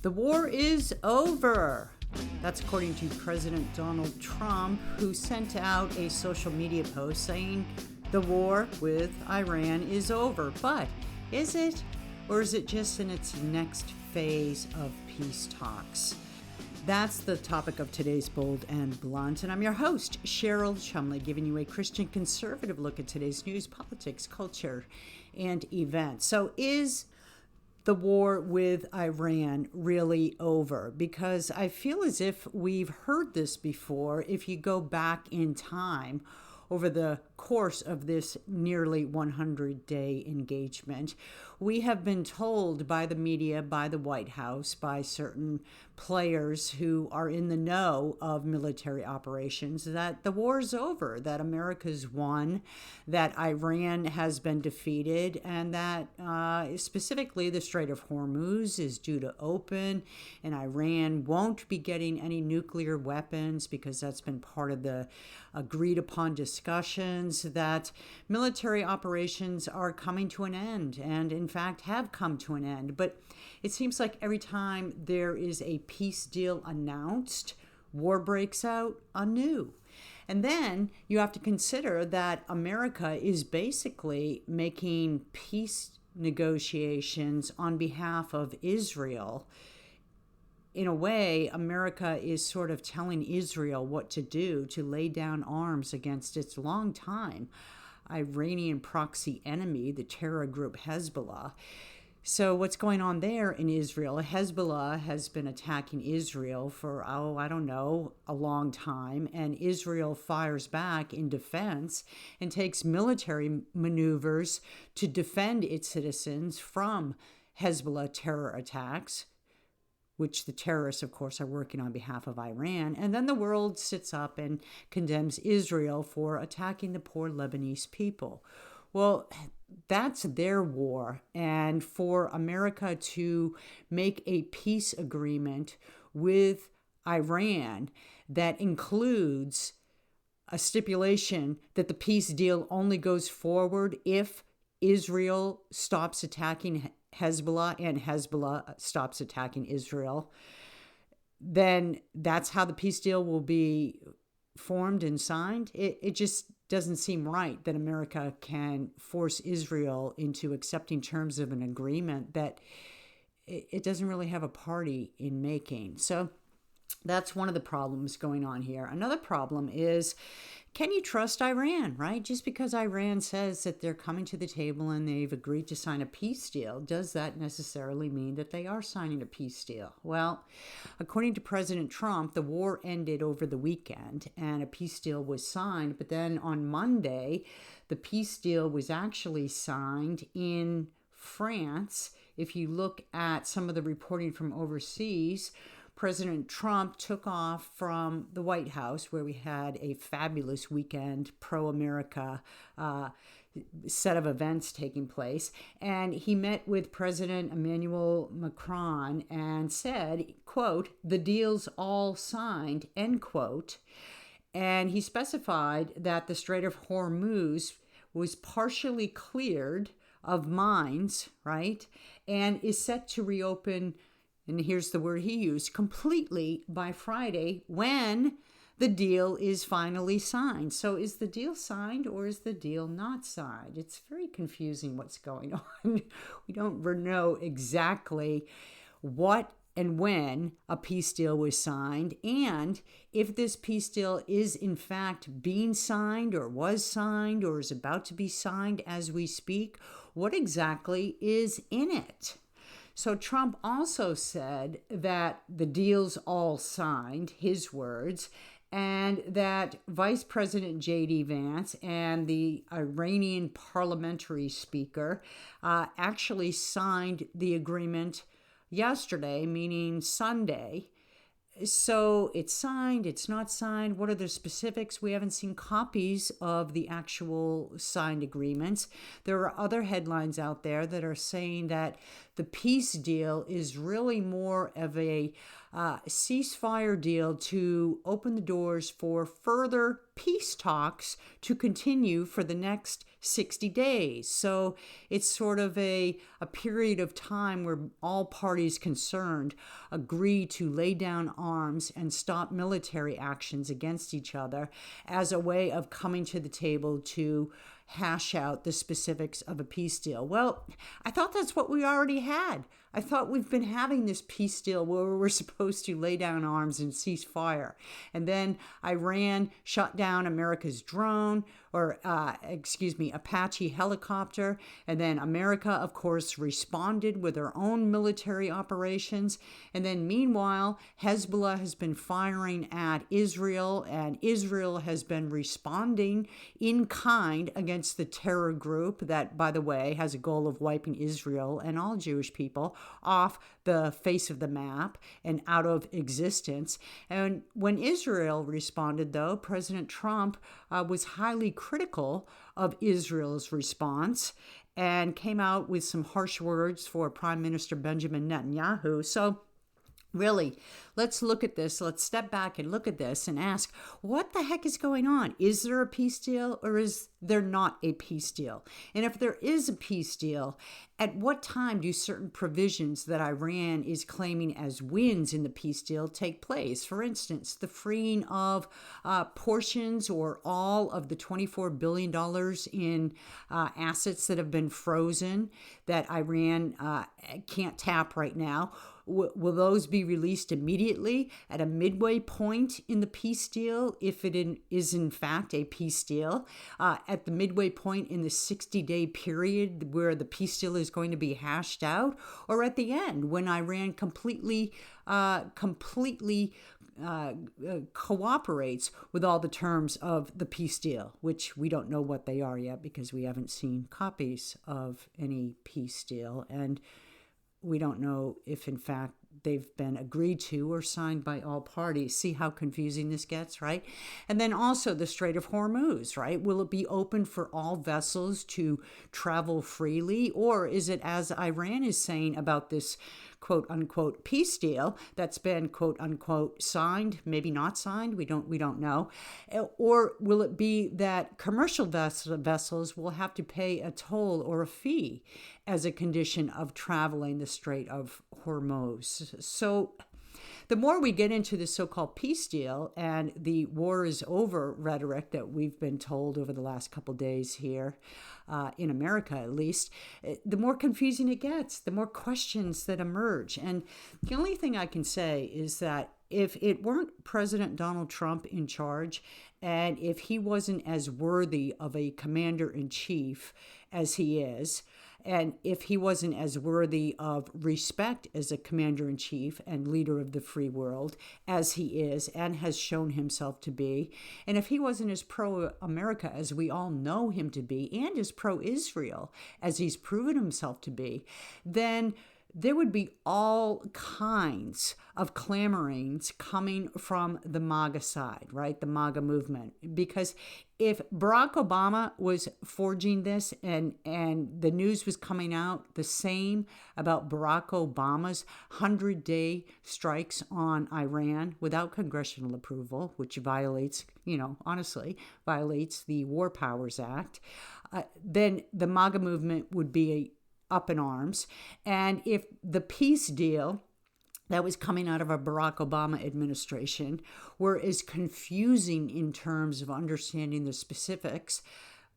The war is over. That's according to President Donald Trump, who sent out a social media post saying the war with Iran is over. But is it? Or is it just in its next phase of peace talks? That's the topic of today's Bold and Blunt, and I'm your host, Cheryl Chumley, giving you a Christian conservative look at today's news, politics, culture, and events. So is the war with Iran really over? Because I feel as if we've heard this before if you go back in time over the course of this nearly 100-day engagement. We have been told by the media, by the White House, by certain players who are in the know of military operations that the war is over, that America's won, that Iran has been defeated, and that specifically the Strait of Hormuz is due to open, and Iran won't be getting any nuclear weapons because that's been part of the agreed upon discussions, that military operations are coming to an end and in fact have come to an end. But it seems like every time there is a peace deal announced, war breaks out anew. And then you have to consider that America is basically making peace negotiations on behalf of Israel. In a way, America is sort of telling Israel what to do to lay down arms against its longtime Iranian proxy enemy, the terror group Hezbollah. So what's going on there in Israel? Hezbollah has been attacking Israel for, a long time, and Israel fires back in defense and takes military maneuvers to defend its citizens from Hezbollah terror attacks, which the terrorists, of course, are working on behalf of Iran. And then the world sits up and condemns Israel for attacking the poor Lebanese people. Well, that's their war. And for America to make a peace agreement with Iran that includes a stipulation that the peace deal only goes forward if Israel stops attacking Hezbollah and Hezbollah stops attacking Israel, then that's how the peace deal will be formed and signed. It just doesn't seem right that America can force Israel into accepting terms of an agreement that it doesn't really have a party in making. So that's one of the problems going on here. Another problem is, can you trust Iran, right? Just because Iran says that they're coming to the table and they've agreed to sign a peace deal, does that necessarily mean that they are signing a peace deal? Well, according to President Trump, the war ended over the weekend and a peace deal was signed. But then on Monday, the peace deal was actually signed in France. If you look at some of the reporting from overseas, President Trump took off from the White House, where we had a fabulous weekend, pro-America set of events taking place. And he met with President Emmanuel Macron and said, quote, "The deal's all signed," end quote. And he specified that the Strait of Hormuz was partially cleared of mines, right? And is set to reopen, and here's the word he used, completely by Friday when the deal is finally signed. So is the deal signed or is the deal not signed? It's very confusing what's going on. We don't know exactly what and when a peace deal was signed, and if this peace deal is in fact being signed or was signed or is about to be signed as we speak, what exactly is in it? So Trump also said that the deal's all signed, his words, and that Vice President J.D. Vance and the Iranian parliamentary speaker actually signed the agreement yesterday, meaning Sunday. So it's signed, it's not signed. What are the specifics? We haven't seen copies of the actual signed agreements. There are other headlines out there that are saying that the peace deal is really more of a ceasefire deal to open the doors for further peace talks to continue for the next 60 days. So it's sort of a period of time where all parties concerned agree to lay down arms and stop military actions against each other as a way of coming to the table to hash out the specifics of a peace deal. Well, I thought that's what we already had. I thought we've been having this peace deal where we're supposed to lay down arms and cease fire. And then Iran shot down America's drone, Apache helicopter. And then America, of course, responded with their own military operations. And then meanwhile, Hezbollah has been firing at Israel, and Israel has been responding in kind against the terror group that, by the way, has a goal of wiping Israel and all Jewish people off the face of the map and out of existence. And when Israel responded, though, President Trump was highly critical of Israel's response and came out with some harsh words for Prime Minister Benjamin Netanyahu. So really, let's look at this. Let's step back and look at this and ask, what the heck is going on? Is there a peace deal or is there not a peace deal? And if there is a peace deal, at what time do certain provisions that Iran is claiming as wins in the peace deal take place? For instance, the freeing of portions or all of the $24 billion in assets that have been frozen that Iran can't tap right now. Will those be released immediately at a midway point in the peace deal, if it is in fact a peace deal, at the midway point in the 60-day period where the peace deal is going to be hashed out, or at the end when Iran completely cooperates with all the terms of the peace deal, which we don't know what they are yet because we haven't seen copies of any peace deal, and we don't know if, in fact, they've been agreed to or signed by all parties. See how confusing this gets, right? And then also the Strait of Hormuz, right? Will it be open for all vessels to travel freely? Or is it, as Iran is saying about this quote unquote peace deal that's been quote unquote signed, maybe not signed, we don't know, or will it be that commercial vessels will have to pay a toll or a fee as a condition of traveling the Strait of Hormuz? So the more we get into the so-called peace deal and the war is over rhetoric that we've been told over the last couple days here, in America at least, the more confusing it gets, the more questions that emerge. And the only thing I can say is that if it weren't President Donald Trump in charge, and if he wasn't as worthy of a commander-in-chief as he is, and if he wasn't as worthy of respect as a commander-in-chief and leader of the free world as he is and has shown himself to be, and if he wasn't as pro-America as we all know him to be, and as pro-Israel as he's proven himself to be, then there would be all kinds of clamorings coming from the MAGA side, right? The MAGA movement. Because if Barack Obama was forging this and the news was coming out the same about Barack Obama's 100-day strikes on Iran without congressional approval, which violates, honestly, violates the War Powers Act, then the MAGA movement would be up in arms. And if the peace deal that was coming out of a Barack Obama administration were as confusing in terms of understanding the specifics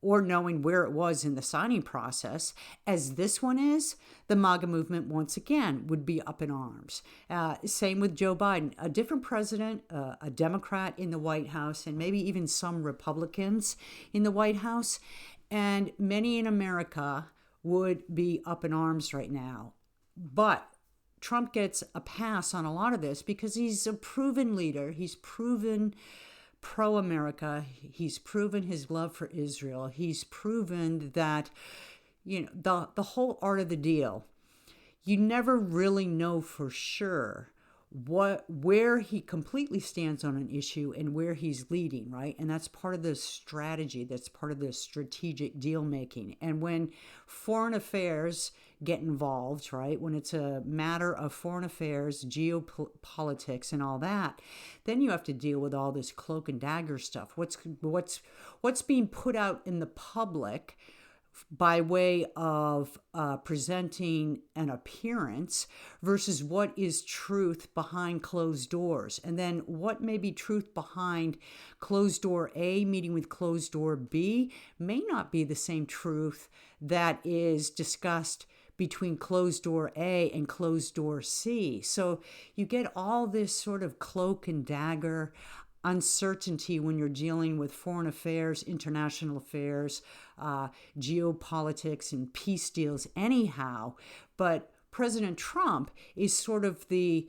or knowing where it was in the signing process as this one is, the MAGA movement once again would be up in arms. Same with Joe Biden, a different president, a Democrat in the White House, and maybe even some Republicans in the White House, and many in America would be up in arms right now. But Trump gets a pass on a lot of this because he's a proven leader. He's proven pro-America. He's proven his love for Israel. He's proven that, the whole art of the deal, you never really know for sure where he completely stands on an issue and where he's leading, right? And that's part of the strategy. That's part of the strategic deal making. And when foreign affairs get involved, right, when it's a matter of foreign affairs, geopolitics, and all that, then you have to deal with all this cloak and dagger stuff. What's being put out in the public by way of presenting an appearance versus what is truth behind closed doors. And then what may be truth behind closed door A meeting with closed door B may not be the same truth that is discussed between closed door A and closed door C. So you get all this sort of cloak and dagger uncertainty when you're dealing with foreign affairs, international affairs, geopolitics, and peace deals anyhow. But President Trump is sort of the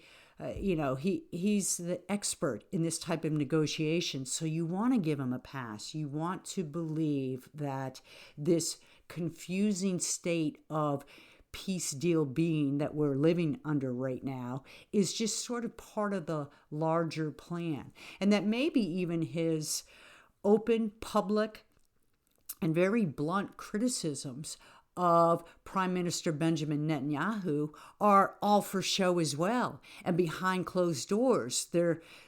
he's the expert in this type of negotiation. So you want to give him a pass. You want to believe that this confusing state of peace deal being that we're living under right now is just sort of part of the larger plan. And that maybe even his open, public, and very blunt criticisms of Prime Minister Benjamin Netanyahu are all for show as well. And behind closed doors,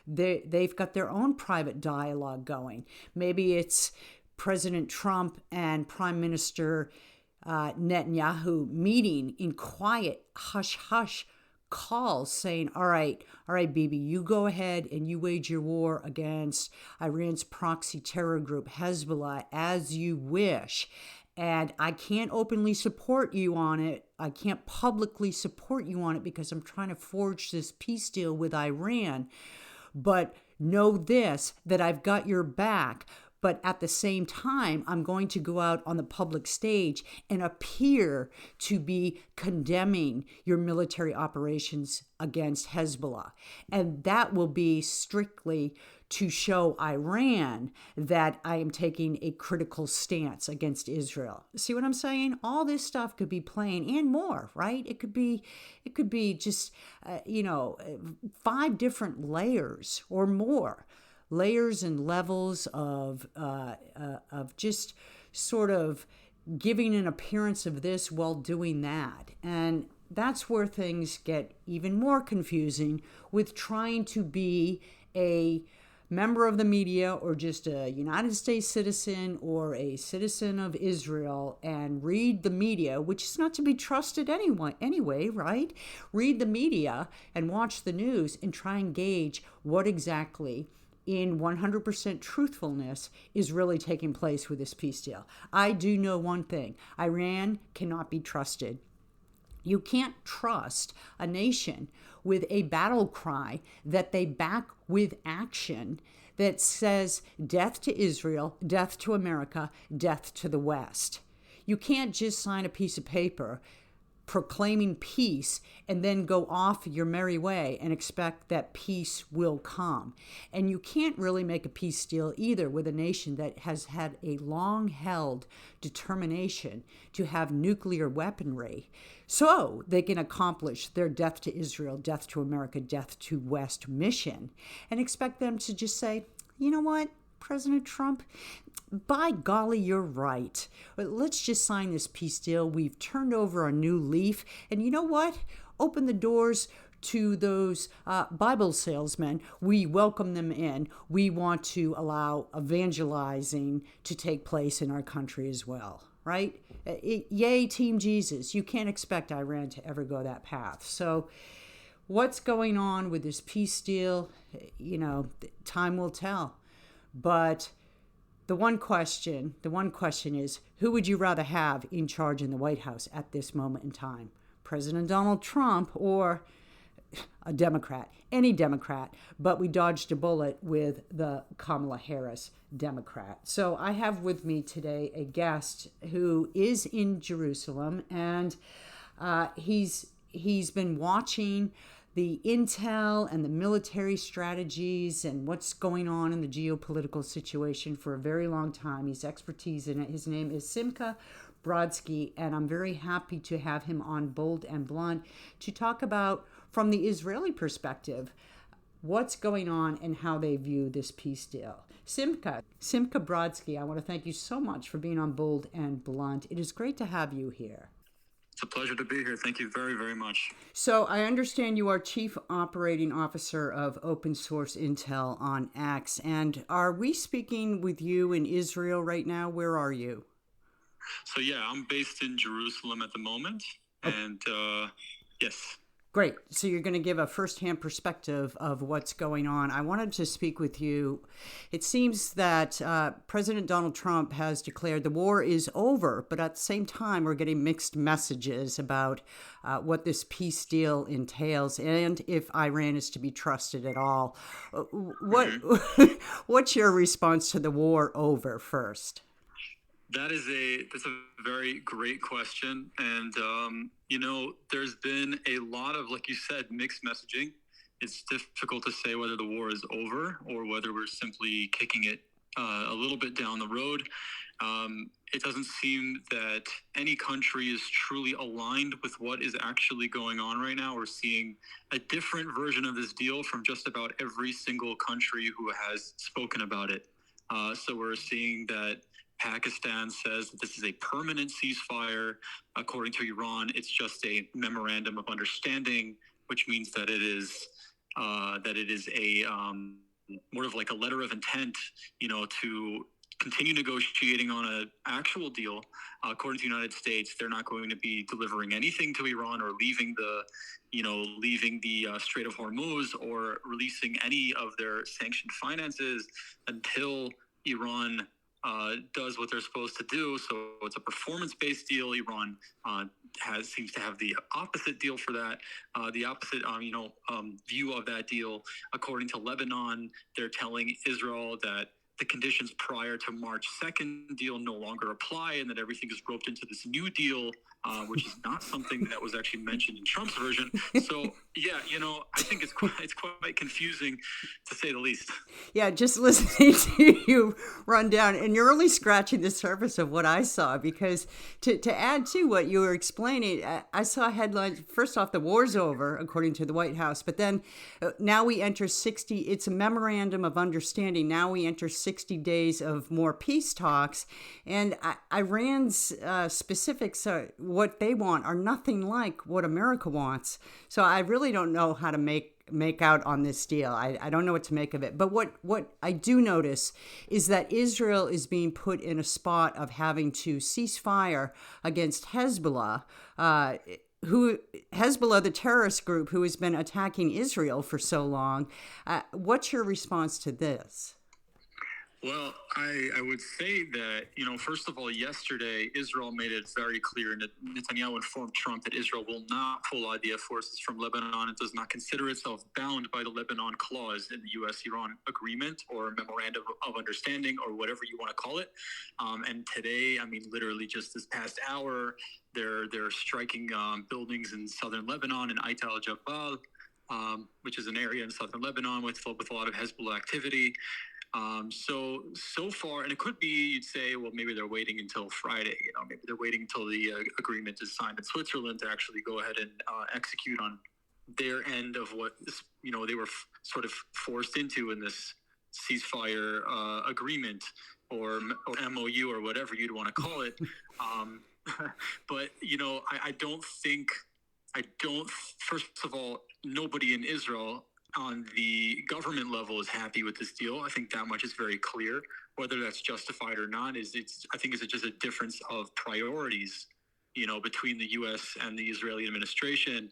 they've got their own private dialogue going. Maybe it's President Trump and Prime Minister Netanyahu meeting in quiet, hush-hush calls saying, all right, Bibi, you go ahead and you wage your war against Iran's proxy terror group, Hezbollah, as you wish. And I can't openly support you on it. I can't publicly support you on it because I'm trying to forge this peace deal with Iran. But know this, that I've got your back. But at the same time, I'm going to go out on the public stage and appear to be condemning your military operations against Hezbollah. And that will be strictly to show Iran that I am taking a critical stance against Israel. See what I'm saying? All this stuff could be playing and more, right? It could be just, 5 different layers or more. Layers and levels of just sort of giving an appearance of this while doing that. And that's where things get even more confusing with trying to be a member of the media or just a United States citizen or a citizen of Israel and read the media, which is not to be trusted anyway, right? Read the media and watch the news and try and gauge what exactly in 100% truthfulness is really taking place with this peace deal. I do know one thing. Iran cannot be trusted. You can't trust a nation with a battle cry that they back with action that says death to Israel, death to America, death to the West. You can't just sign a piece of paper proclaiming peace and then go off your merry way and expect that peace will come. And you can't really make a peace deal either with a nation that has had a long-held determination to have nuclear weaponry so they can accomplish their death to Israel, death to America, death to West mission and expect them to just say, you know what, President Trump, by golly, you're right. Let's just sign this peace deal. We've turned over a new leaf. And you know what? Open the doors to those Bible salesmen. We welcome them in. We want to allow evangelizing to take place in our country as well, right? Yay, Team Jesus. You can't expect Iran to ever go that path. So what's going on with this peace deal? Time will tell. But the one question is, who would you rather have in charge in the White House at this moment in time? President Donald Trump or a Democrat? Any Democrat, but we dodged a bullet with the Kamala Harris Democrat. So I have with me today a guest who is in Jerusalem, and he's been watching the intel and the military strategies and what's going on in the geopolitical situation for a very long time. He's expertise in it. His name is Simcha Brodsky, and I'm very happy to have him on Bold and Blunt to talk about, from the Israeli perspective, what's going on and how they view this peace deal. Simcha Brodsky, I want to thank you so much for being on Bold and Blunt. It is great to have you here. It's a pleasure to be here. Thank you very, very much. So I understand you are Chief Operating Officer of Open Source Intel on X. And are we speaking with you in Israel right now? Where are you? So yeah, I'm based in Jerusalem at the moment, and yes. Great. So you're going to give a firsthand perspective of what's going on. I wanted to speak with you. It seems that President Donald Trump has declared the war is over, but at the same time, we're getting mixed messages about what this peace deal entails and if Iran is to be trusted at all. What What's your response to the war over first? That's a very great question, and there's been a lot of, like you said, mixed messaging. It's difficult to say whether the war is over or whether we're simply kicking it a little bit down the road. It doesn't seem that any country is truly aligned with what is actually going on right now. We're seeing a different version of this deal from just about every single country who has spoken about it. So we're seeing that Pakistan says that this is a permanent ceasefire. According to Iran, it's just a memorandum of understanding, which means that it is a more of like a letter of intent, to continue negotiating on an actual deal. According to the United States, they're not going to be delivering anything to Iran or leaving the Strait of Hormuz or releasing any of their sanctioned finances until Iran does what they're supposed to do. So it's a performance-based deal. Iran seems to have the opposite deal for that, the opposite view of that deal. According to Lebanon, they're telling Israel that the conditions prior to March 2nd deal no longer apply, and that everything is roped into this new deal, which is not something that was actually mentioned in Trump's version. So yeah, I think it's quite confusing, to say the least. Yeah, just listening to you run down, and you're only scratching the surface of what I saw, because to add to what you were explaining, I saw headlines. First off, the war's over, according to the White House, but then now we enter 60, it's a memorandum of understanding. Now we enter 60 days of more peace talks, and Iran's specifics, what they want, are nothing like what America wants. So I really don't know how to make out on this deal. I don't know what to make of it. But what I do notice is that Israel is being put in a spot of having to cease fire against Hezbollah, the terrorist group who has been attacking Israel for so long. What's your response to this? Well, I would say that, first of all, yesterday, Israel made it very clear, and Netanyahu informed Trump that Israel will not pull IDF forces from Lebanon and does not consider itself bound by the Lebanon clause in the U.S.-Iran agreement or memorandum of understanding, or whatever you want to call it. And today, literally just this past hour, they're striking buildings in southern Lebanon in Ait al-Jabal, which is an area in southern Lebanon with a lot of Hezbollah activity. So far, and it could be, you'd say, well, maybe they're waiting until Friday. Maybe they're waiting until the agreement is signed in Switzerland to actually go ahead and execute on their end of what they were sort of forced into in this ceasefire agreement or MOU or whatever you'd want to call it. But I don't. First of all, nobody in Israel on the government level is happy with this deal. I think that much is very clear. Whether that's justified or not is just a difference of priorities, between the U.S. and the Israeli administration.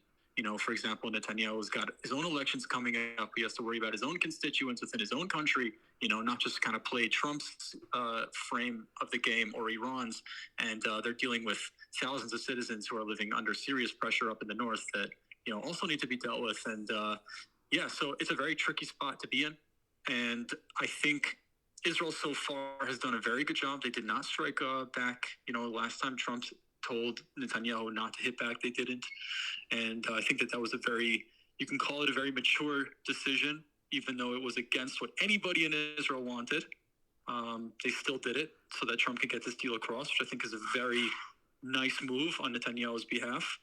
For example, Netanyahu's got his own elections coming up. He has to worry about his own constituents within his own country, not just kind of play Trump's frame of the game or Iran's. And they're dealing with thousands of citizens who are living under serious pressure up in the north that, also need to be dealt with. And, so it's a very tricky spot to be in. And I think Israel so far has done a very good job. They did not strike back. Last time Trump told Netanyahu not to hit back, they didn't. And I think that was you can call it a very mature decision, even though it was against what anybody in Israel wanted. They still did it so that Trump could get this deal across, which I think is a very nice move on Netanyahu's behalf.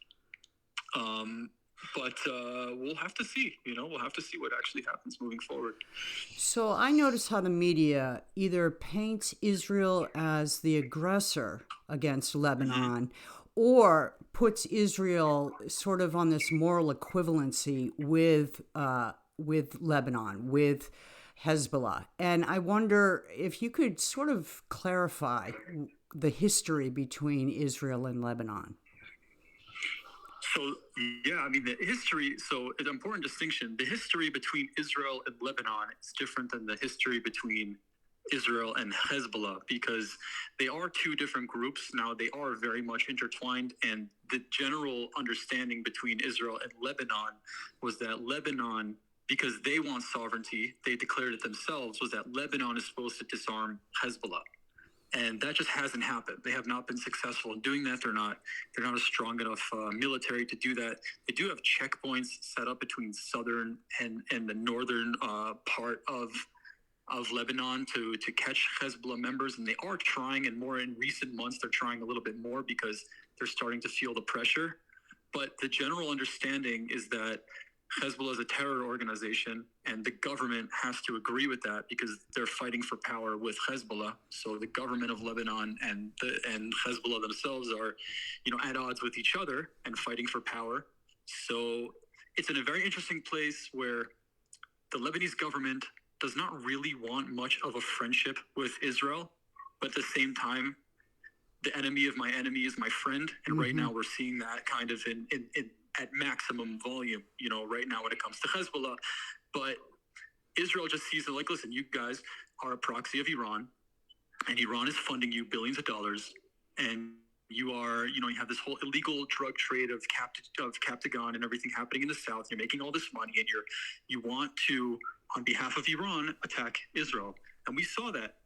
But we'll have to see, we'll have to see what actually happens moving forward. So I notice how the media either paints Israel as the aggressor against Lebanon or puts Israel sort of on this moral equivalency with Lebanon, with Hezbollah. And I wonder if you could sort of clarify the history between Israel and Lebanon? So, yeah, I mean, the history, so it's an important distinction. The history between Israel and Lebanon is different than the history between Israel and Hezbollah because they are two different groups. Now, they are very much intertwined, and the general understanding between Israel and Lebanon was that Lebanon, because they want sovereignty, they declared it themselves, was that Lebanon is supposed to disarm Hezbollah. And that just hasn't happened. They have not been successful in doing that. They're not a strong enough military to do that. They do have checkpoints set up between southern and the northern part of Lebanon to catch Hezbollah members, and they are trying. And more in recent months, they're trying a little bit more because they're starting to feel the pressure. But the general understanding is that Hezbollah is a terror organization, and the government has to agree with that because they're fighting for power with Hezbollah. So the government of Lebanon and Hezbollah themselves are, at odds with each other and fighting for power. So it's in a very interesting place where the Lebanese government does not really want much of a friendship with Israel, but at the same time, the enemy of my enemy is my friend. And right now we're seeing that kind of in at maximum volume, right now when it comes to Hezbollah. But Israel just sees it like, listen, you guys are a proxy of Iran, and Iran is funding you billions of dollars, and you are, you have this whole illegal drug trade of Captagon and everything happening in the south. You're making all this money, and you want to, on behalf of Iran, attack Israel. And we saw that,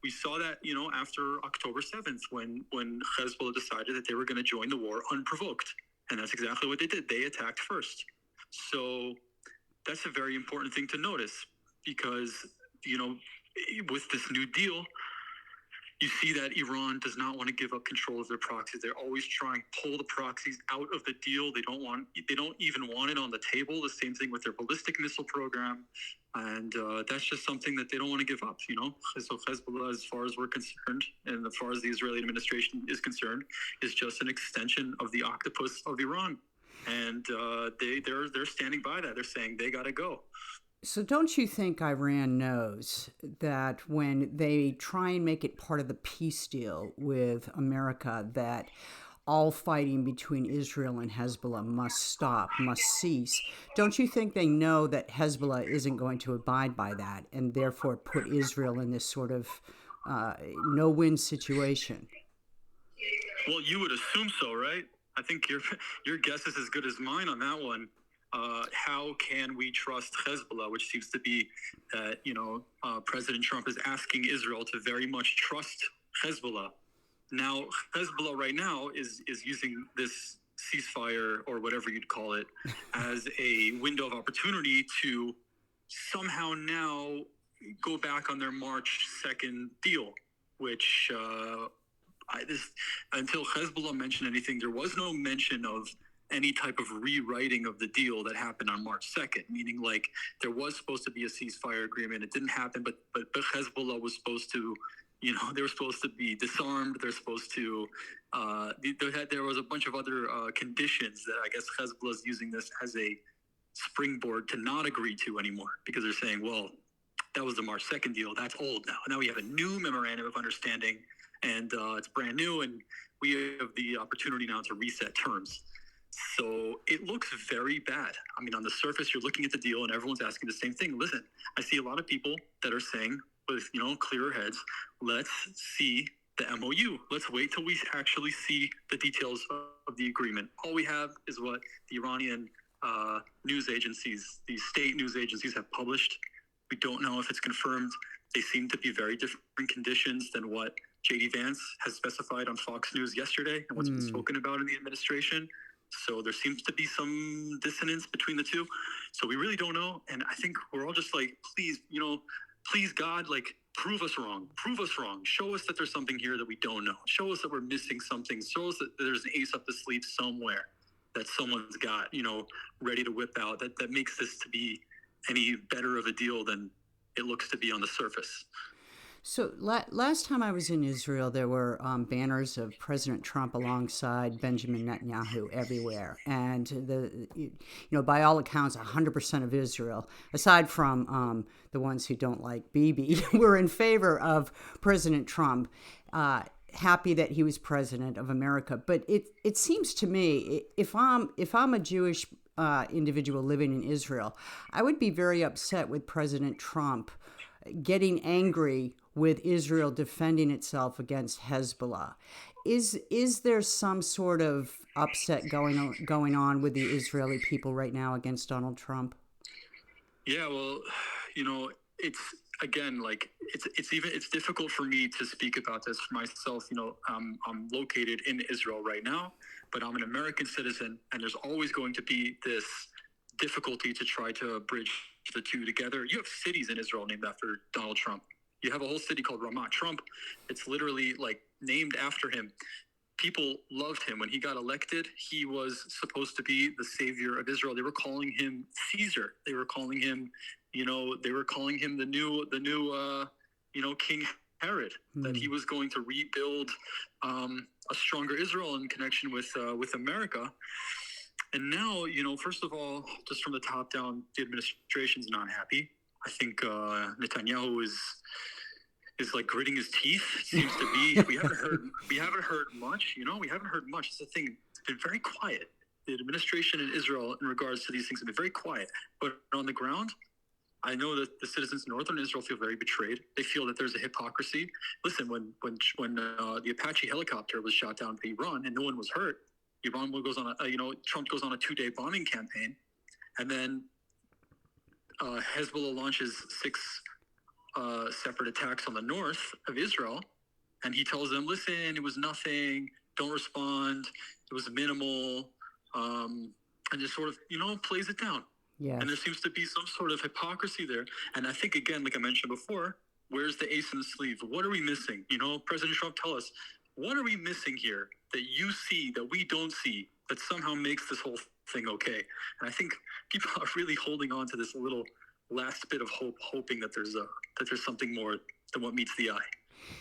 after October 7th, when Hezbollah decided that they were going to join the war unprovoked. And that's exactly what they did. They attacked first. So that's a very important thing to notice because, with this new deal, you see that Iran does not want to give up control of their proxies. They're always trying to pull the proxies out of the deal. They don't even want it on the table. The same thing with their ballistic missile program. And that's just something that they don't want to give up, So Hezbollah, as far as we're concerned, and as far as the Israeli administration is concerned, is just an extension of the octopus of Iran. And they're standing by that. They're saying they got to go. So don't you think Iran knows that when they try and make it part of the peace deal with America, that all fighting between Israel and Hezbollah must stop, must cease? Don't you think they know that Hezbollah isn't going to abide by that and therefore put Israel in this sort of no-win situation? Well, you would assume so, right? I think your guess is as good as mine on that one. How can we trust Hezbollah, which seems to be that, President Trump is asking Israel to very much trust Hezbollah. Now, Hezbollah right now is using this ceasefire, or whatever you'd call it, as a window of opportunity to somehow now go back on their March 2nd deal, which until Hezbollah mentioned anything, there was no mention of any type of rewriting of the deal that happened on March 2nd, meaning like there was supposed to be a ceasefire agreement. It didn't happen, but Hezbollah was supposed to, they were supposed to be disarmed. They're supposed to, there was a bunch of other conditions that I guess Hezbollah is using this as a springboard to not agree to anymore, because they're saying, well, that was the March 2nd deal. That's old now. Now we have a new memorandum of understanding, and it's brand new, and we have the opportunity now to reset terms. So it looks very bad. I mean, on the surface, you're looking at the deal and everyone's asking the same thing. Listen, I see a lot of people that are saying with, clearer heads, let's see the MOU. Let's wait till we actually see the details of the agreement. All we have is what the Iranian news agencies, the state news agencies have published. We don't know if it's confirmed. They seem to be very different conditions than what J.D. Vance has specified on Fox News yesterday and what's been spoken about in the administration. So there seems to be some dissonance between the two. So we really don't know. And I think we're all just like, please, please God, like, prove us wrong. Prove us wrong. Show us that there's something here that we don't know. Show us that we're missing something. Show us that there's an ace up the sleeve somewhere that someone's got, ready to whip out that makes this to be any better of a deal than it looks to be on the surface. So last time I was in Israel, there were banners of President Trump alongside Benjamin Netanyahu everywhere. And, by all accounts, 100% of Israel, aside from the ones who don't like Bibi, were in favor of President Trump. happy that he was president of America. But it seems to me, if I'm a Jewish individual living in Israel, I would be very upset with President Trump getting angry with Israel defending itself against Hezbollah. Is there some sort of upset going on with the Israeli people right now against Donald Trump? Yeah, well, it's again like it's difficult for me to speak about this for myself. I'm located in Israel right now, but I'm an American citizen, and there's always going to be this difficulty to try to bridge the two together. You have cities in Israel named after Donald Trump. You have a whole city called Ramat Trump. It's literally like named after him. People loved him when he got elected. He was supposed to be the savior of Israel. They were calling him Caesar. They were calling him, the new King Herod. That he was going to rebuild a stronger Israel in connection with America. And now, first of all, just from the top down, the administration's not happy. I think Netanyahu is like gritting his teeth. It seems to be. We haven't heard much. We haven't heard much. It's the thing. It's been very quiet. The administration in Israel, in regards to these things, have been very quiet. But on the ground, I know that the citizens in northern Israel feel very betrayed. They feel that there's a hypocrisy. Listen, when the Apache helicopter was shot down by Iran and no one was hurt, Trump goes on a 2-day bombing campaign, and then Hezbollah launches 6 separate attacks on the north of Israel, and he tells them, listen, it was nothing, don't respond, it was minimal, and just sort of, plays it down. Yes. And there seems to be some sort of hypocrisy there. And I think, again, like I mentioned before, where's the ace in the sleeve? What are we missing? President Trump, tell us, what are we missing here that you see that we don't see that somehow makes this whole thing okay? And I think people are really holding on to this little last bit of hope, hoping that there's something more than what meets the eye.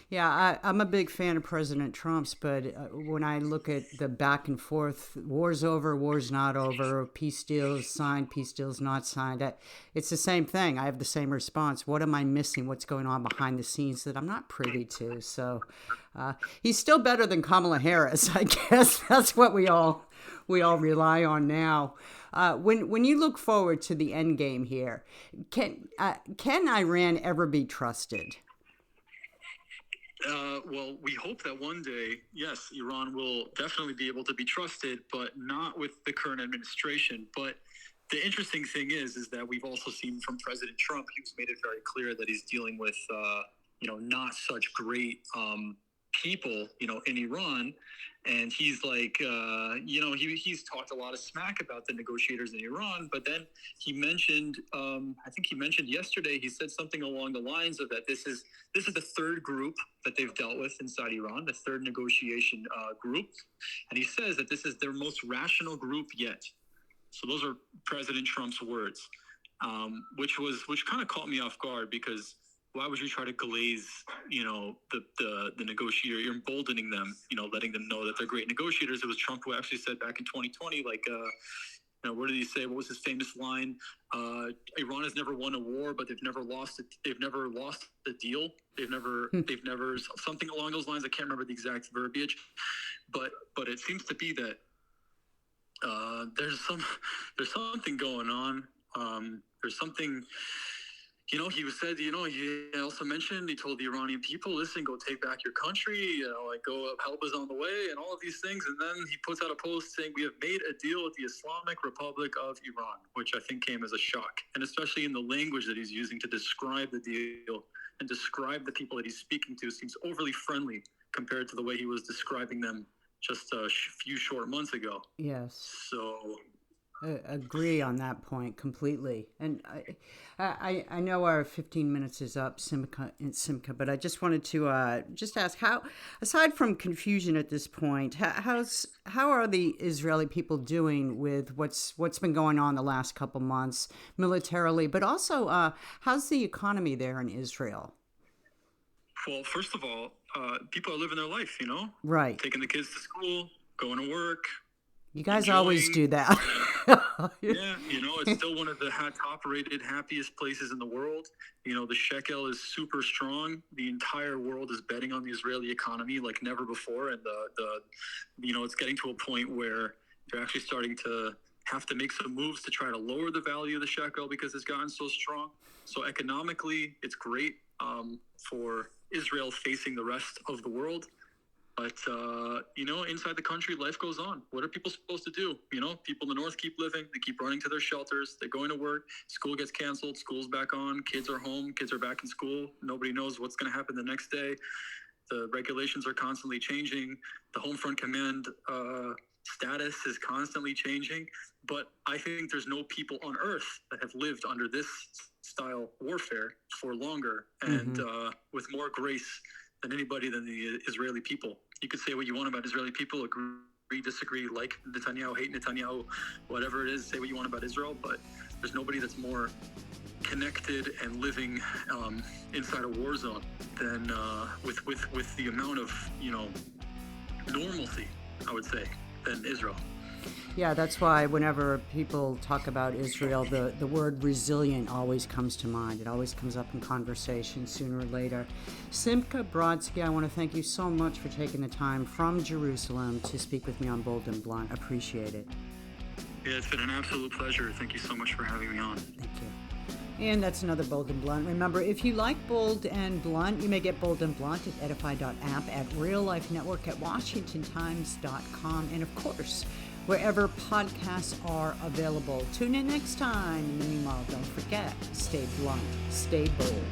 Yeah, I'm a big fan of President Trump's, but when I look at the back and forth, war's over, war's not over, peace deals signed, peace deals not signed, it's the same thing. I have the same response. What am I missing? What's going on behind the scenes that I'm not privy to? So he's still better than Kamala Harris. I guess that's what we all rely on now. When you look forward to the end game here, can Iran ever be trusted? Well, we hope that one day, yes, Iran will definitely be able to be trusted, but not with the current administration. But the interesting thing is that we've also seen from President Trump, he's made it very clear that he's dealing with, not such great people, in Iran. And he's like, he's talked a lot of smack about the negotiators in Iran, but then he mentioned, I think he mentioned yesterday, he said something along the lines of that this is the third group that they've dealt with inside Iran, the third negotiation group. And he says that this is their most rational group yet. So those are President Trump's words, which kind of caught me off guard, because why would you try to glaze, the negotiator? You're emboldening them, letting them know that they're great negotiators. It was Trump who actually said back in 2020, like, what did he say? What was his famous line? Iran has never won a war, but they've never lost a deal. They've never something along those lines. I can't remember the exact verbiage, but it seems to be that there's something going on. There's something. He said, he also mentioned, he told the Iranian people, listen, go take back your country, go, help is on the way, and all of these things. And then he puts out a post saying, we have made a deal with the Islamic Republic of Iran, which I think came as a shock. And especially in the language that he's using to describe the deal and describe the people that he's speaking to seems overly friendly compared to the way he was describing them just a few short months ago. Yes. So agree on that point completely. And I know our 15 minutes is up, Simcha, but I just wanted to just ask, how, aside from confusion at this point, how are the Israeli people doing with what's been going on the last couple months militarily, but also how's the economy there in Israel? Well, first of all, people are living their life, right, taking the kids to school, going to work. You guys always do that. Yeah, it's still one of the top-rated, happiest places in the world. The shekel is super strong. The entire world is betting on the Israeli economy like never before, and it's getting to a point where they're actually starting to have to make some moves to try to lower the value of the shekel because it's gotten so strong. So economically, it's great for Israel facing the rest of the world. But, inside the country, life goes on. What are people supposed to do? People in the north keep living. They keep running to their shelters. They're going to work. School gets canceled. School's back on. Kids are home. Kids are back in school. Nobody knows what's going to happen the next day. The regulations are constantly changing. The home front command status is constantly changing. But I think there's no people on earth that have lived under this style warfare for longer and with more grace than anybody than the Israeli people. You could say what you want about Israeli people, agree, disagree, like Netanyahu, hate Netanyahu, whatever it is, say what you want about Israel, but there's nobody that's more connected and living inside a war zone than with the amount of normalcy, I would say, than Israel. Yeah, that's why whenever people talk about Israel, the word resilient always comes to mind. It always comes up in conversation sooner or later. Simcha Brodsky, I want to thank you so much for taking the time from Jerusalem to speak with me on Bold and Blunt. Appreciate it. Yeah, it's been an absolute pleasure. Thank you so much for having me on. Thank you. And that's another Bold and Blunt. Remember, if you like Bold and Blunt, you may get Bold and Blunt at edify.app, at Real Life Network, at WashingtonTimes.com, and of course, wherever podcasts are available. Tune in next time. In the meanwhile, don't forget, stay blunt, stay bold.